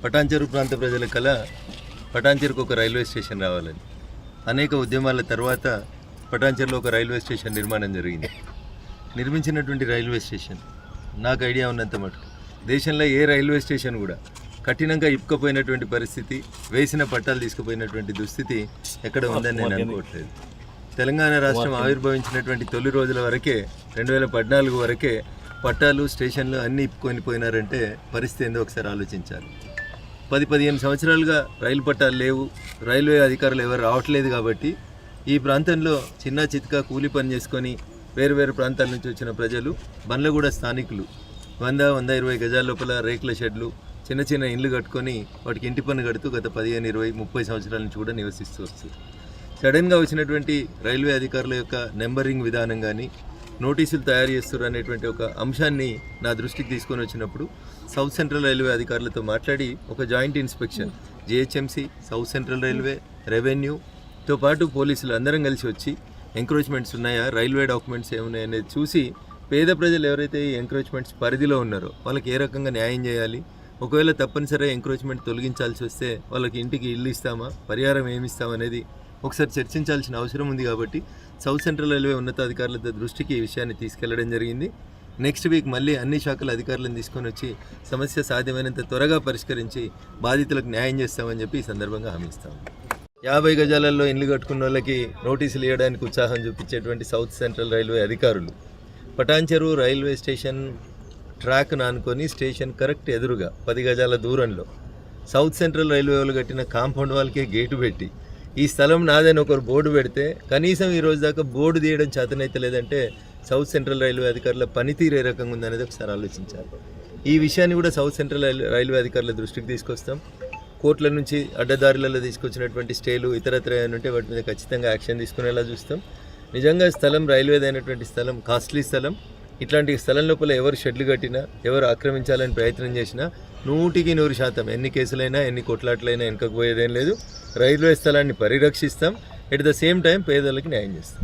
పటాన్చెరు ప్రాంత ప్రజల కళ పటాన్చెరుకు ఒక రైల్వే స్టేషన్ రావాలని. అనేక ఉద్యమాల తర్వాత పటాన్చెరులో ఒక రైల్వే స్టేషన్ నిర్మాణం జరిగింది. నిర్మించినటువంటి రైల్వే స్టేషన్ నాకు ఐడియా ఉన్నంత మటుకు దేశంలో ఏ రైల్వే స్టేషన్ కూడా కఠినంగా ఇప్పుకపోయినటువంటి పరిస్థితి, వేసిన పట్టాలు తీసుకుపోయినటువంటి దుస్థితి ఎక్కడ ఉందని నేను అనుకోవట్లేదు. తెలంగాణ రాష్ట్రం ఆవిర్భవించినటువంటి తొలి రోజుల వరకే 2014 వరకే పట్టాలు స్టేషన్లు అన్నీ ఇప్పుకొని పోయినారంటే పరిస్థితి ఏందో ఒకసారి ఆలోచించాలి. 10-15 సంవత్సరాలుగా రైలు పట్టాలు లేవు, రైల్వే అధికారులు ఎవరు రావట్లేదు. కాబట్టి ఈ ప్రాంతంలో చిన్న చితకా కూలి పని చేసుకొని వేరు వేరు ప్రాంతాల నుంచి వచ్చిన ప్రజలు, బండ్లగూడ స్థానికులు 100-120 గజాల లోపల రేకుల షెడ్లు, చిన్న చిన్న ఇండ్లు కట్టుకొని వాటికి ఇంటి పన్ను కడుతూ గత 15-20-30 సంవత్సరాల నుంచి కూడా నివసిస్తూ వస్తుంది. సడన్గా వచ్చినటువంటి రైల్వే అధికారుల యొక్క నెంబరింగ్ విధానం కానీ, నోటీసులు తయారు చేస్తారు అనేటువంటి ఒక అంశాన్ని నా దృష్టికి తీసుకొని వచ్చినప్పుడు సౌత్ సెంట్రల్ రైల్వే అధికారులతో మాట్లాడి ఒక joint inspection GHMC, south central railway, రెవెన్యూతో పాటు పోలీసులు అందరం కలిసి వచ్చి ఎంక్రోచ్మెంట్స్ ఉన్నాయా, రైల్వే డాక్యుమెంట్స్ ఏమున్నాయి అనేది చూసి పేద ప్రజలు ఎవరైతే ఈ ఎంక్రోచ్మెంట్స్ పరిధిలో ఉన్నారో వాళ్ళకి ఏ రకంగా న్యాయం చేయాలి, ఒకవేళ తప్పనిసరిగా ఎంక్రోచ్మెంట్ తొలగించాల్సి వస్తే వాళ్ళకి ఇంటికి ఇల్లు ఇస్తామా, పరిహారం ఏమి ఇస్తామనేది ఒకసారి చర్చించాల్సిన అవసరం ఉంది. కాబట్టి సౌత్ సెంట్రల్ రైల్వే ఉన్నతాధికారుల దృష్టికి ఈ విషయాన్ని తీసుకెళ్లడం జరిగింది. నెక్స్ట్ వీక్ మళ్ళీ అన్ని శాఖల అధికారులను తీసుకొని వచ్చి సమస్య సాధ్యమైనంత త్వరగా పరిష్కరించి బాధితులకు న్యాయం చేస్తామని చెప్పి ఈ సందర్భంగా హామీ ఇస్తాము. 50 గజాలలో ఇండ్లు కట్టుకున్న వాళ్ళకి నోటీసులు ఇవ్వడానికి ఉత్సాహం చూపించేటువంటి సౌత్ సెంట్రల్ రైల్వే అధికారులు పటాన్చెరు రైల్వే స్టేషన్ ట్రాక్ నానుకొని స్టేషన్ కరెక్ట్ ఎదురుగా 10 గజాల దూరంలో సౌత్ సెంట్రల్ రైల్వే వాళ్ళు కట్టిన కాంపౌండ్ వాళ్ళకే గేటు పెట్టి ఈ స్థలం నాదని ఒకరు బోర్డు పెడితే కనీసం ఈ రోజు దాకా బోర్డు తీయడం చేతనైతే లేదంటే సౌత్ సెంట్రల్ రైల్వే అధికారుల పనితీరు ఏ రకంగా ఉందనేది ఒకసారి ఆలోచించాలి. ఈ విషయాన్ని కూడా సౌత్ సెంట్రల్ రైల్వే అధికారుల దృష్టికి తీసుకొస్తాం. కోర్టుల నుంచి అడ్డదారులలో తీసుకొచ్చినటువంటి స్టేలు ఇతరత్ర ఉంటే వాటి మీద ఖచ్చితంగా యాక్షన్ తీసుకునేలా చూస్తాం. నిజంగా స్థలం రైల్వేదైనటువంటి స్థలం, కాస్ట్లీ స్థలం. ఇట్లాంటి స్థలం లోపల ఎవరు షెడ్లు కట్టినా, ఎవరు ఆక్రమించాలని ప్రయత్నం చేసినా 100% ఎన్ని కేసులైనా ఎన్ని కొట్లాట్లైనా వెనకపోయేదేం లేదు. రైల్వే స్థలాన్ని పరిరక్షిస్తాం, ఎట్ ద సేమ్ టైం పేదలకు న్యాయం చేస్తాం.